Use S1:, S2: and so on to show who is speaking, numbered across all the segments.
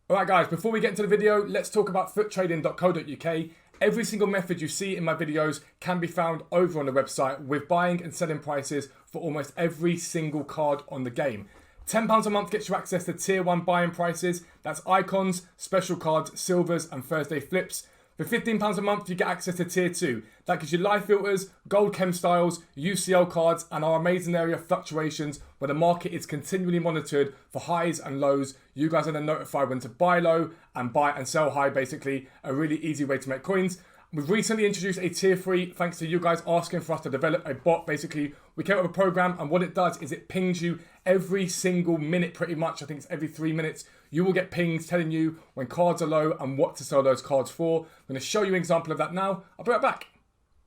S1: Alright guys, before we get into the video, let's talk about futtrading.co.uk. Every single method you see in my videos can be found over on the website with buying and selling prices for almost every single card on the game. £10 a month gets you access to tier 1 buying prices. That's icons, special cards, silvers and Thursday flips. For £15 a month, you get access to tier 2. That gives you live filters, gold chem styles, UCL cards, and our amazing area of fluctuations where the market is continually monitored for highs and lows. You guys are then notified when to buy low and buy and sell high, basically. A really easy way to make coins. We've recently introduced a tier 3 thanks to you guys asking for us to develop a bot. Basically, we came up with a program and what it does is it pings you every single minute pretty much. I think it's every 3 minutes. You will get pings telling you when cards are low and what to sell those cards for. I'm going to show you an example of that now. I'll be right back.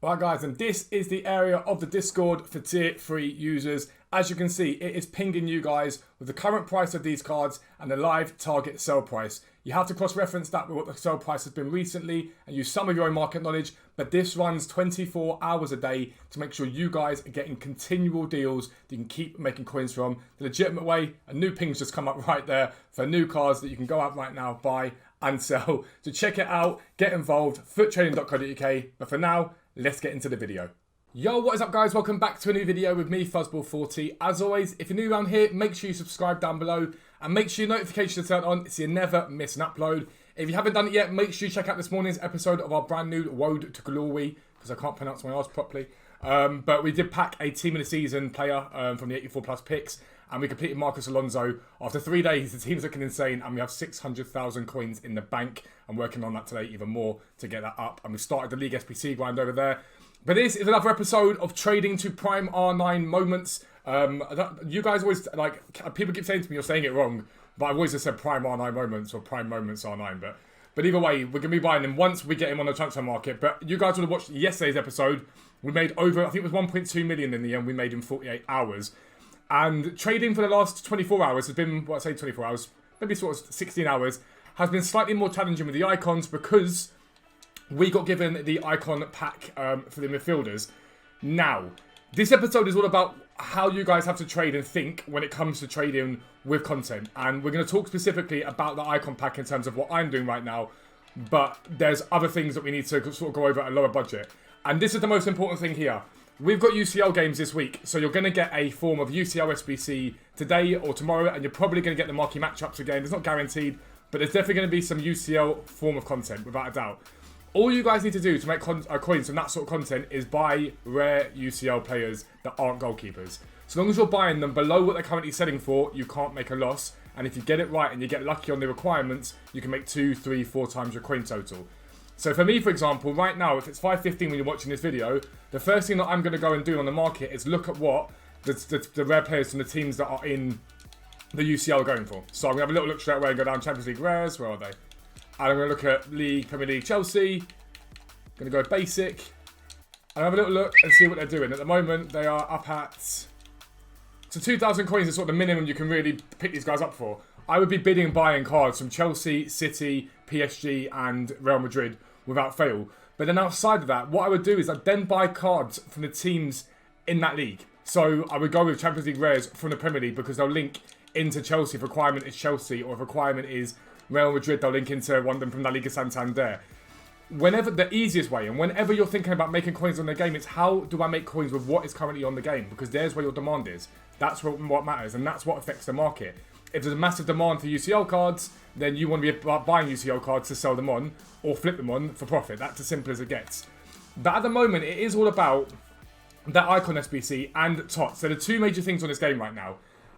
S1: Alright guys, and this is the area of the Discord for tier 3 users. As you can see, it is pinging you guys with the current price of these cards and the live target sell price. You have to cross-reference that with what the sell price has been recently and use some of your own market knowledge, but this runs 24 hours a day to make sure you guys are getting continual deals that you can keep making coins from. The legitimate way, a new ping's just come up right there for new cards that you can go out right now, buy and sell. So check it out, get involved, futtrading.co.uk, but for now, let's get into the video. Yo, what is up guys? Welcome back to a new video with me, Fuzzball40. As always, if you're new around here, make sure you subscribe down below and make sure your notifications are turned on so you never miss an upload. If you haven't done it yet, make sure you check out this morning's episode of our brand new Road to Glory, because I can't pronounce my arse properly. But we did pack a team of the season player from the 84 plus picks, and we completed Marcus Alonso. After 3 days, the team's looking insane, and we have 600,000 coins in the bank. I'm working on that today even more to get that up, and we started the League SPC grind over there. But this is another episode of Trading to Prime R9 Moments. You guys always, like, people keep saying to me, you're saying it wrong, but I've always just said Prime R9 Moments or Prime Moments R9. But either way, we're going to be buying him once we get him on the transfer market. But you guys would have watched yesterday's episode. We made over, I think it was 1.2 million in the end. We made in 48 hours. And trading for the last 24 hours has been, well, I say 24 hours, maybe sort of 16 hours, has been slightly more challenging with the icons because we got given the icon pack for the midfielders. Now, this episode is all about how you guys have to trade and think when it comes to trading with content. And we're going to talk specifically about the icon pack in terms of what I'm doing right now. But there's other things that we need to sort of go over at a lower budget. And this is the most important thing here. We've got UCL games this week, so you're going to get a form of UCL SBC today or tomorrow, and you're probably going to get the marquee matchups again. It's not guaranteed, but there's definitely going to be some UCL form of content, without a doubt. All you guys need to do to make coins from that sort of content is buy rare UCL players that aren't goalkeepers. So long as you're buying them below what they're currently selling for, you can't make a loss. And if you get it right and you get lucky on the requirements, you can make 2, 3, 4 times your coin total. So for me, for example, right now, if it's 5:15 when you're watching this video, the first thing that I'm going to go and do on the market is look at what the rare players from the teams that are in the UCL are going for. So I'm going to have a little look straight away and go down Champions League rares. Where are they? And I'm going to look at League, Premier League, Chelsea. Going to go basic. And have a little look and see what they're doing. At the moment, they are up at... So 2,000 coins is sort of the minimum you can really pick these guys up for. I would be bidding and buying cards from Chelsea, City, PSG and Real Madrid without fail. But then outside of that, what I would do is I'd then buy cards from the teams in that league. So I would go with Champions League rares from the Premier League because they'll link into Chelsea if requirement is Chelsea, or if requirement is Real Madrid, they'll link into one of them from La Liga Santander. Whenever, the easiest way, and whenever you're thinking about making coins on the game, it's how do I make coins with what is currently on the game? Because there's where your demand is. That's what matters, and that's what affects the market. If there's a massive demand for UCL cards, then you want to be buying UCL cards to sell them on, or flip them on for profit. That's as simple as it gets. But at the moment, it is all about that icon SBC and TOTS. They're the two major things on this game right now.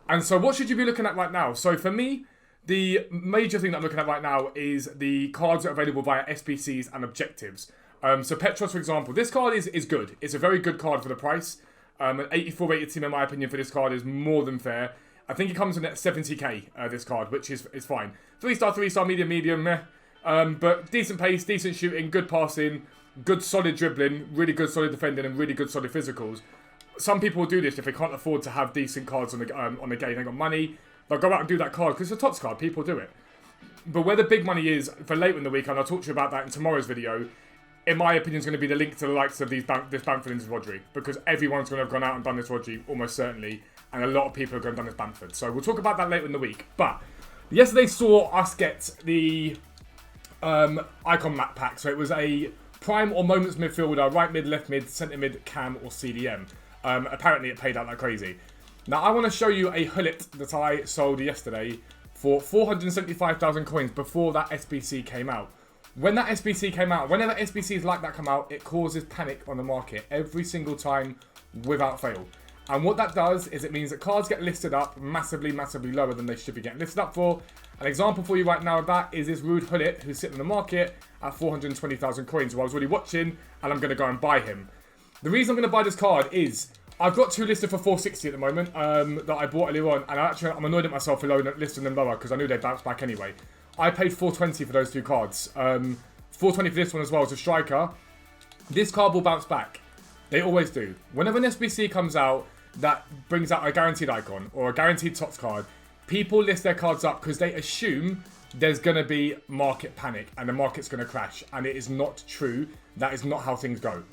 S1: And so what should you be looking at right now? So for me, the major thing that I'm looking at right now is the cards that are available via SBCs and objectives. So Petros, for example, this card is good. It's a very good card for the price. An 84 rated team, in my opinion, for this card is more than fair. I think it comes in at 70k, this card, which is fine. 3-star, 3-star, medium, meh. But decent pace, decent shooting, good passing, good solid dribbling, really good solid defending, and really good solid physicals. Some people will do this if they can't afford to have decent cards on the game. They've got money, they'll go out and do that card because it's a TOTS card. People do it. But where the big money is for later in the week, and I'll talk to you about that in tomorrow's video, in my opinion, is going to be the link to the likes of this Bamford into Rodri, because everyone's going to have gone out and done this Rodri almost certainly, and a lot of people are going to have done this Bamford. So we'll talk about that later in the week. But Yesterday saw us get the icon map pack. So it was a prime or moments midfielder, right mid, left mid, centre mid, cam or CDM. Apparently it paid out like crazy. Now I want to show you a hullet that I sold yesterday for 475,000 coins before that SBC came out. When that SBC came out, whenever SBCs like that come out, it causes panic on the market every single time without fail. And what that does is it means that cards get listed up massively, massively lower than they should be getting listed up for. An example for you right now of that is this Rude Hullet who's sitting in the market at 420,000 coins, who I was already watching, and I'm going to go and buy him. The reason I'm going to buy this card is I've got two listed for 460 at the moment that I bought earlier on, and I'm annoyed at myself for listing them lower because I knew they'd bounce back anyway. I paid 420 for those two cards. 420 for this one as well as a striker. This card will bounce back. They always do. Whenever an SBC comes out that brings out a guaranteed icon or a guaranteed TOTS card, people list their cards up because they assume there's going to be market panic and the market's going to crash. And it is not true. That is not how things go.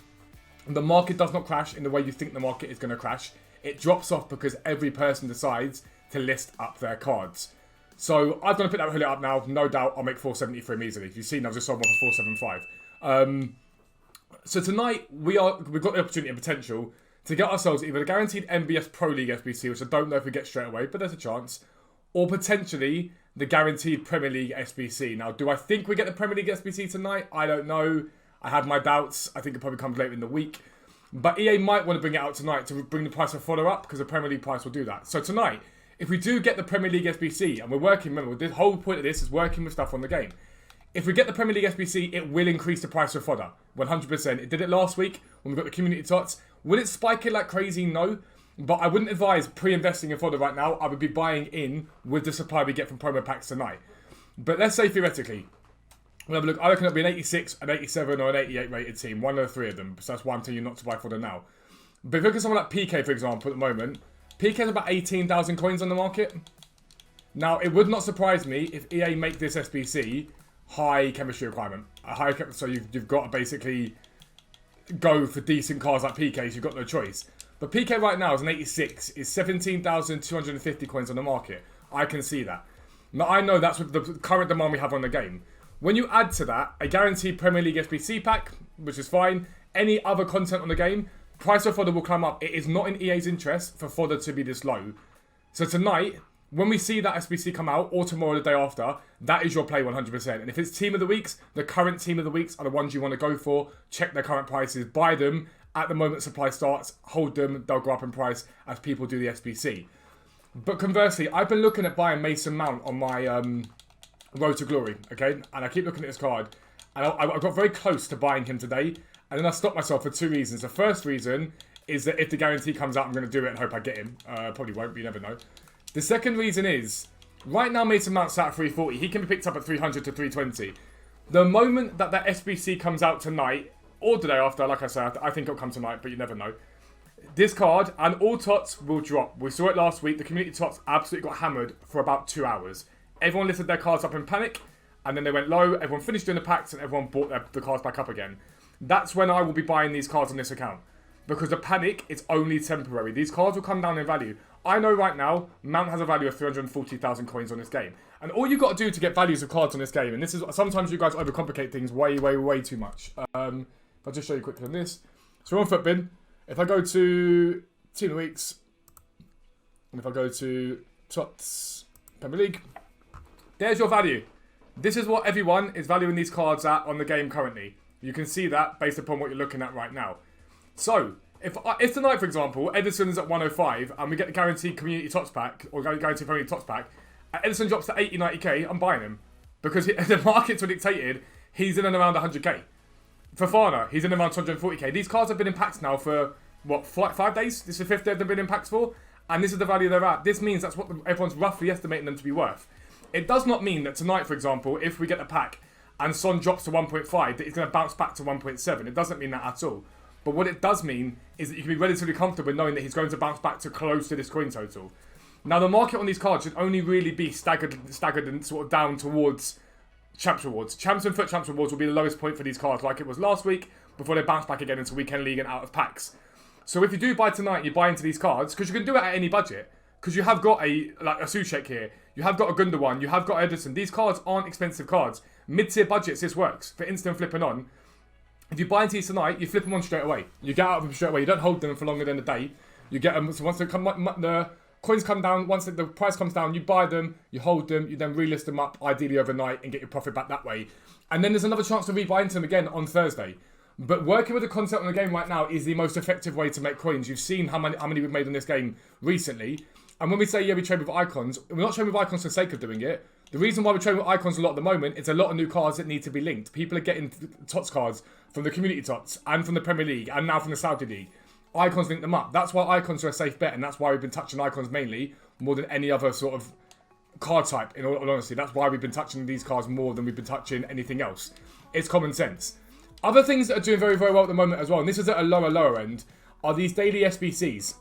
S1: The market does not crash in the way you think the market is going to crash. It drops off because every person decides to list up their cards. So I'm going to pick that Hullet up now. No doubt I'll make 470 for him easily. You've seen I've just sold one for 475. So tonight we've got the opportunity and potential to get ourselves either a guaranteed MBS Pro League SBC, which I don't know if we get straight away, but there's a chance, or potentially the guaranteed Premier League SBC. Now, do I think we get the Premier League SBC tonight? I don't know. I have my doubts. I think it probably comes later in the week. But EA might want to bring it out tonight to bring the price of fodder up because the Premier League price will do that. So tonight, if we do get the Premier League SBC, and we're working, remember, the whole point of this is working with stuff on the game. If we get the Premier League SBC, it will increase the price of fodder. 100%. It did it last week when we got the community tots. Will it spike it like crazy? No. But I wouldn't advise pre-investing in fodder right now. I would be buying in with the supply we get from promo packs tonight. But let's say theoretically, we'll have a look. I reckon it'll be an 86, an 87 or an 88 rated team. One of the three of them. So that's why I'm telling you not to buy fodder now. But if you look at someone like PK, for example, at the moment, PK has about 18,000 coins on the market. Now, it would not surprise me if EA make this SBC high chemistry requirement. So you've got to basically go for decent cards like PK, so you've got no choice. But PK right now is an 86, is 17,250 coins on the market. I can see that. Now, I know that's with the current demand we have on the game. When you add to that a guaranteed Premier League SBC pack, which is fine, any other content on the game, price of fodder will climb up. It is not in EA's interest for fodder to be this low. So tonight, when we see that SBC come out, or tomorrow or the day after, that is your play 100%. And if it's team of the weeks, the current team of the weeks are the ones you want to go for. Check their current prices, buy them at the moment supply starts, hold them, they'll go up in price as people do the SBC. But conversely, I've been looking at buying Mason Mount on my Road to Glory, okay? And I keep looking at this card, and I got very close to buying him today, and then I stopped myself for two reasons. The first reason is that if the guarantee comes out, I'm going to do it and hope I get him. Probably won't, but you never know. The second reason is, right now Mason Mount's sat at 340. He can be picked up at 300 to 320. The moment that SBC comes out tonight, or the day after, like I said, I think it'll come tonight, but you never know. This card and all TOTS will drop. We saw it last week. The community TOTS absolutely got hammered for about 2 hours. Everyone listed their cards up in panic, and then they went low. Everyone finished doing the packs, and everyone bought the cards back up again. That's when I will be buying these cards on this account. Because the panic is only temporary. These cards will come down in value. I know right now, Mount has a value of 340,000 coins on this game. And all you've got to do to get values of cards on this game, and this is, sometimes you guys overcomplicate things way, way, way too much. I'll just show you quickly on this. So we're on Footbin. If I go to Team of the Weeks, and if I go to TOTS Premier League, there's your value. This is what everyone is valuing these cards at on the game currently. You can see that based upon what you're looking at right now. So, if tonight, for example, Edison's at 105 and we get the guaranteed community TOTS pack, or guaranteed community TOTS pack, Edison drops to 80, 90k, I'm buying him. Because the markets were dictated, he's in and around 100k. Fofana, he's in and around 240k. These cards have been in packs now for, what, 5 days? This is the 5th day they've been in packs for. And this is the value they're at. This means that's what everyone's roughly estimating them to be worth. It does not mean that tonight, for example, if we get the pack and Son drops to 1.5, that he's going to bounce back to 1.7. It doesn't mean that at all. But what it does mean is that you can be relatively comfortable knowing that he's going to bounce back to close to this coin total. Now, the market on these cards should only really be staggered and sort of down towards Champs Rewards. Champs and Foot Champs Rewards will be the lowest point for these cards, like it was last week, before they bounce back again into Weekend League and out of packs. So if you do buy tonight and you buy into these cards, because you can do it at any budget, because you have got a Suchek here, You have got a Gundogan, you have got Edison. These cards aren't expensive cards. Mid-tier budgets, this works. For instant flipping on, if you buy into these tonight, you flip them on straight away. You get out of them straight away. You don't hold them for longer than a day. You get them, so once the coins come down, once the price comes down, you buy them, you hold them, you then relist them up, ideally overnight, and get your profit back that way. And then there's another chance to rebuy into them again on Thursday. But working with the concept on the game right now is the most effective way to make coins. You've seen how many we've made on this game recently. And when we say, yeah, we trade with icons, we're not trading with icons for the sake of doing it. The reason why we're trading with icons a lot at the moment is a lot of new cards that need to be linked. People are getting TOTS cards from the community TOTS and from the Premier League and now from the Saudi League. Icons link them up. That's why icons are a safe bet, and that's why we've been touching icons mainly more than any other sort of card type, in all honesty. That's why we've been touching these cards more than we've been touching anything else. It's common sense. Other things that are doing very, very well at the moment as well, and this is at a lower end, are these daily SBCs.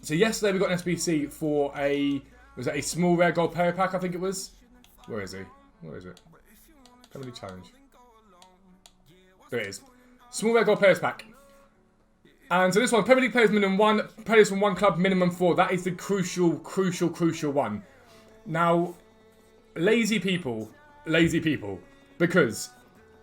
S1: So yesterday we got an SBC for was it a small rare gold player pack, I think it was? Where is he? Where is it? Premier League challenge. There it is. Small rare gold players pack. And so this one, Premier League players minimum 1, players from 1 club minimum 4. That is the crucial one. Now, lazy people, because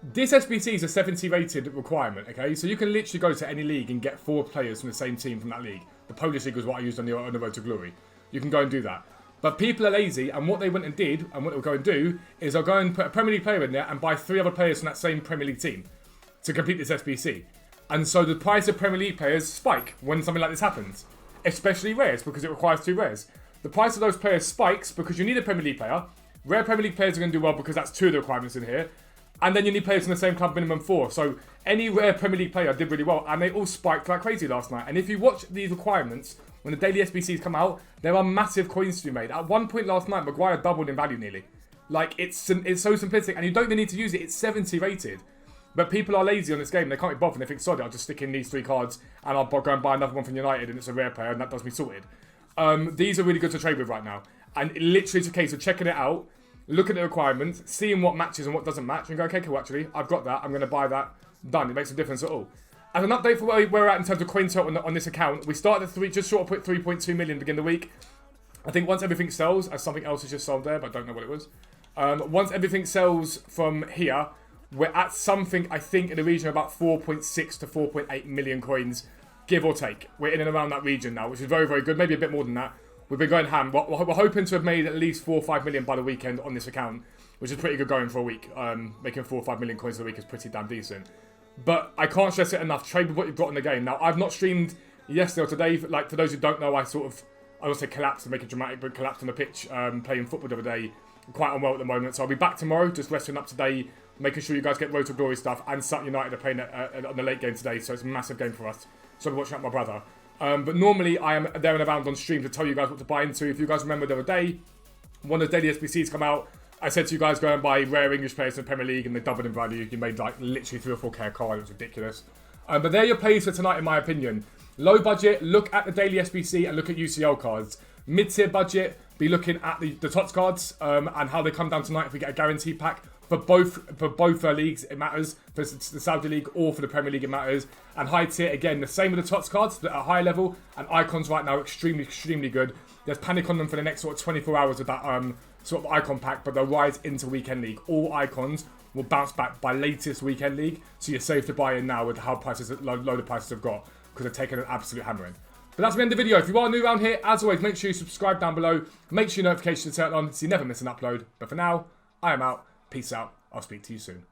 S1: this SBC is a 70 rated requirement, okay? So you can literally go to any league and get 4 players from the same team from that league. The Polish league was what I used on the Road to Glory. You can go and do that. But people are lazy, and what they went and did, and what they'll go and do, is they'll go and put a Premier League player in there and buy 3 other players from that same Premier League team to complete this SBC. And so the price of Premier League players spike when something like this happens. Especially rares, because it requires 2 rares. The price of those players spikes because you need a Premier League player. Rare Premier League players are going to do well because that's 2 of the requirements in here. And then you need players from the same club, minimum 4. So any rare Premier League player did really well. And they all spiked like crazy last night. And if you watch these requirements, when the daily SBCs come out, there are massive coins to be made. At one point last night, Maguire doubled in value nearly. Like, it's so simplistic. And you don't even need to use it. It's 70 rated. But people are lazy on this game. They can't be bothered. They think, sorry, I'll just stick in these 3 cards. And I'll go and buy another one from United. And it's a rare player. And that does me sorted. These are really good to trade with right now. And it literally is a case of checking it out. Looking at the requirements, seeing what matches and what doesn't match, and go, okay, cool, actually, I've got that, I'm going to buy that, done. It makes a difference at all. As an update for where we're at in terms of coin total on this account, we started at just short of 3.2 million to begin the week. I think once everything sells, as something else has just sold there, but I don't know what it was. Once everything sells from here, we're at something, I think, in the region of about 4.6 to 4.8 million coins, give or take. We're in and around that region now, which is very, very good, maybe a bit more than that. We've been going ham. We're hoping to have made at least 4 or 5 million by the weekend on this account, which is pretty good going for a week. Making 4 or 5 million coins a week is pretty damn decent. But I can't stress it enough. Trade with what you've got in the game. Now, I've not streamed yesterday or today. Like, for those who don't know, I would say collapsed to make it dramatic, but collapsed on the pitch playing football the other day. I'm quite unwell at the moment. So I'll be back tomorrow, just resting up today, making sure you guys get Road to Glory stuff. And Sutton United are playing on the late game today, so it's a massive game for us. So I'll be watching out my brother. But normally I am there and around on stream to tell you guys what to buy into. If you guys remember the other day, one of the daily SBCs come out, I said to you guys, go and buy rare English players in the Premier League, and they doubled in value. You made like literally 3 or 4k a card. It was ridiculous. But they're your plays for tonight, in my opinion. Low budget, look at the daily SBC and look at UCL cards. Mid-tier budget, be looking at the TOTS cards and how they come down tonight if we get a guarantee pack. For both leagues, it matters. For the Saudi League or for the Premier League, it matters. And high tier, again, the same with the TOTS cards, that are high level. And icons right now, extremely, extremely good. There's panic on them for the next sort of 24 hours with that sort of icon pack, but they'll rise into Weekend League. All icons will bounce back by latest Weekend League, so you're safe to buy in now with how low the prices have got, because they're taking an absolute hammering. But that's the end of the video. If you are new around here, as always, make sure you subscribe down below. Make sure your notifications are turned on so you never miss an upload. But for now, I am out. Peace out. I'll speak to you soon.